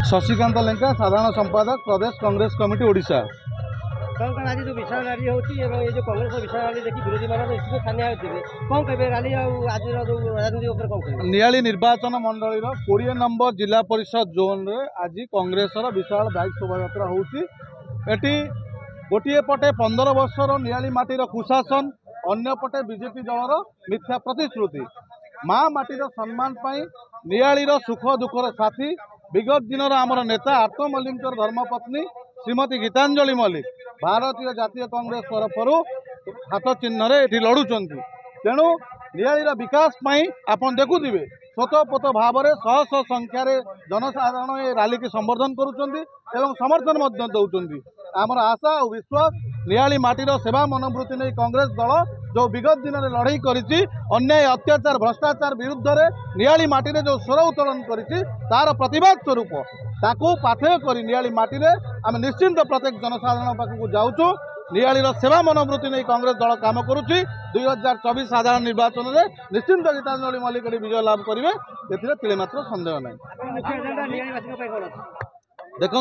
शशिकांत लेंका साधारण संपादक प्रदेश कांग्रेस कमिटी ओडिशा। कौन आज जो विशाल रैली होती है ये जो कांग्रेस विशाल रैली देखी विरोधी मान इसको छानिया होती कौन कहे रैली आज जो राजनीति ऊपर कौन कहे नियाली निर्वाचन मंडल 20 नंबर जिला परिषद जोन रे आज कांग्रेस विशाल बाइक शोभा यात्रा होती। एटी गोटे पटे 15 वर्षर नियाली माटीर कुशासन अन्य पटे बीजेपी दलर मिथ्या प्रतिश्रुति माँ माटीर सम्मान पाई नियालीर सुख दुखर साथी विगत दिन आमर नेता आर्त मल्लिक धर्मपत्नी श्रीमती गीतांजलि मल्लिक भारतीय जातीय कांग्रेस तरफ हाथ चिन्ह ये लड़ुंट। तेणु नियालीर विकास आपन देखुवे स्वतःपोत भाव में शह शह संख्यार जनसाधारण ये रैली की संबर्धन करुँच समर्थन दौरान आमर आशा और विश्वास नियाली माटीर सेवा मनोवृत्ति नहीं कांग्रेस दल जो विगत दिन में लड़ाई करी अन्याय अत्याचार भ्रष्टाचार विरुद्ध में नियाली माटी जो स्वर उत्तोलन तार प्रतिवाद स्वरूप ताकू पाथेय कर नियाली माटी आम निश्चिंत प्रत्येक जनसाधारण पाखक जाऊँ नियालीर सेवा मनोवृत्ति नहीं कांग्रेस दल काम करुच्ची 2024 साधारण निर्वाचन में निश्चिंत गीतांजलि मल्लिक विजय लाभ करेंगे ये मात्र सन्देह नहीं। देखु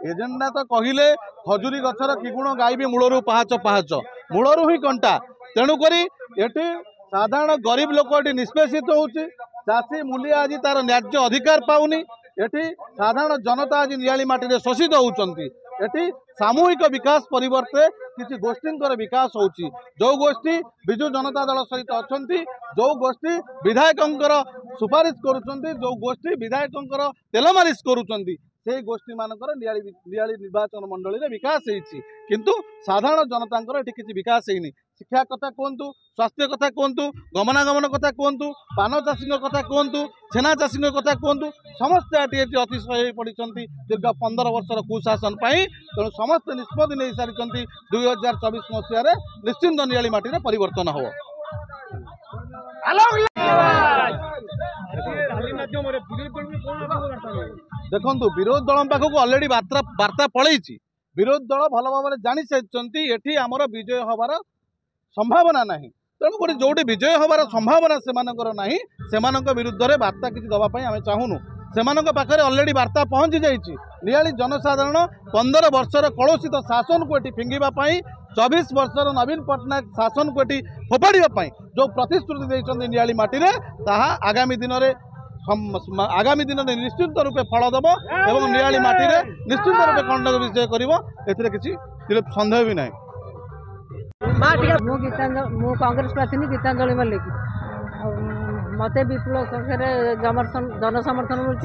एजेंडा तो कहले खजुरी गचर कि गुण गायबी मूलरू पाहाच पाहाच मूलरू ही कंटा तेणुक ये साधारण गरीब लोक ये निष्पेषित होची चाषी मूलिया आज तार न्याय्य अधिकार पाउनी ये साधारण जनता आज नियाली माटी शोषित होती ये सामूहिक विकास परिवर्ते किसी गोष्ठी विकास होची जो गोष्ठी विजु जनता दल सहित अच्छा जो गोष्ठी विधायक सुपारिश करुँच जो गोष्ठी विधायक तेल मालिश करुँच से गोष्ठी मानकर नियाली निर्वाचन मंडल में विकास होती किंतु साधारण जनता ये किसी विकास होनी शिक्षा कथा कहतु स्वास्थ्य कथा कहतु गमनागमन कथा कहतु पान चाषी कथा कहतु छेना चाषी कथा कहतु समस्ते अतिशय पड़ती दीर्घ 15 वर्षर कुशासन तेणु समस्त निष्पत्ति नहीं सारी 2024 मसीह निश्चिंत नियाली माटी परिवर्तन हो। देखु विरोधी दल पाखक अलरेडी वार्ता पलैची विरोधी दल भल भाव में जानी सारी ये आमर विजय हबार संभावना ना तेणुक जो विजय हबार संभावना से विरुद्ध में वार्ता किसी दवाई आम चाहूनु से पाखे अलरेडी वार्ता पहुँची जाइए नियाली जनसाधारण 15 वर्षर कलुषित शासन को ये फिंगापी 24 वर्षर नवीन पट्टनायक शासन को ये फोपाड़ी जो प्रतिश्रुति देते नियाली माटी आगामी दिन में निश्चिंत रूपे फल दब और नियाली माटी निश्चिंत रूपे खंड विजय कर किसी सन्देह भी ना। मु कांग्रेस प्रार्थी गीतांजलि मल्लिक मत विपुल संख्यार जनसमर्थन मिलूँ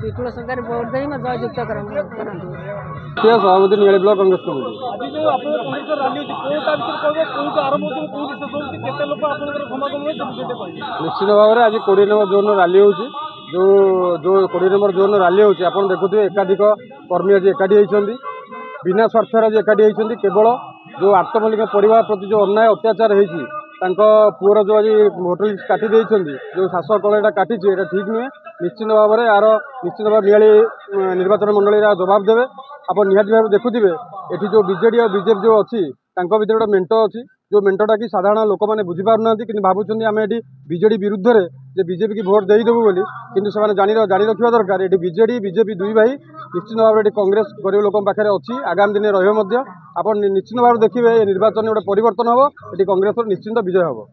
विपुल संख्यार भोट दे जययुक्त सभापति नियाली ब्लॉक कांग्रेस निश्चित भाव में आज 20 नंबर जोन रैली हो जो 20 नंबर जोन रैली होती देखुए एकाधिक कर्मी आज एकाठी होती बिना स्वार्थ आज एकाठी होती केवल जो आर्त मल्लिक परिवार प्रति जो अन्याय अत्याचार होती पुअर जो आज होटेल काटी जो शासक कल यहाँ काटी ठीक नुहे निश्चित भाव में यार निश्चित भाव नियाली निर्वाचन मंडल जवाब देवे आप निहाती भाव देखुवे ये जो बीजेडी और बीजेपी जो अच्छी भर गोटे मेंट अच्छी जो मेंटटा कि साधारण लोक मैंने बुझीपार कि भावुं आम ये बीजेडी विरुद्ध में जे बीजेपी की भोट देदेबू बोली किंतु से जानी रखा दरकार ये बीजेडी बीजेपी दुई भाई निश्चित भाव में कांग्रेस गरीब लोक पाखे अच्छी आगामी दिन रही आप निश्चित भाव देखिए ये निर्वाचन गोटे परिवर्तन हम ये कांग्रेस निश्चिंत विजय हम।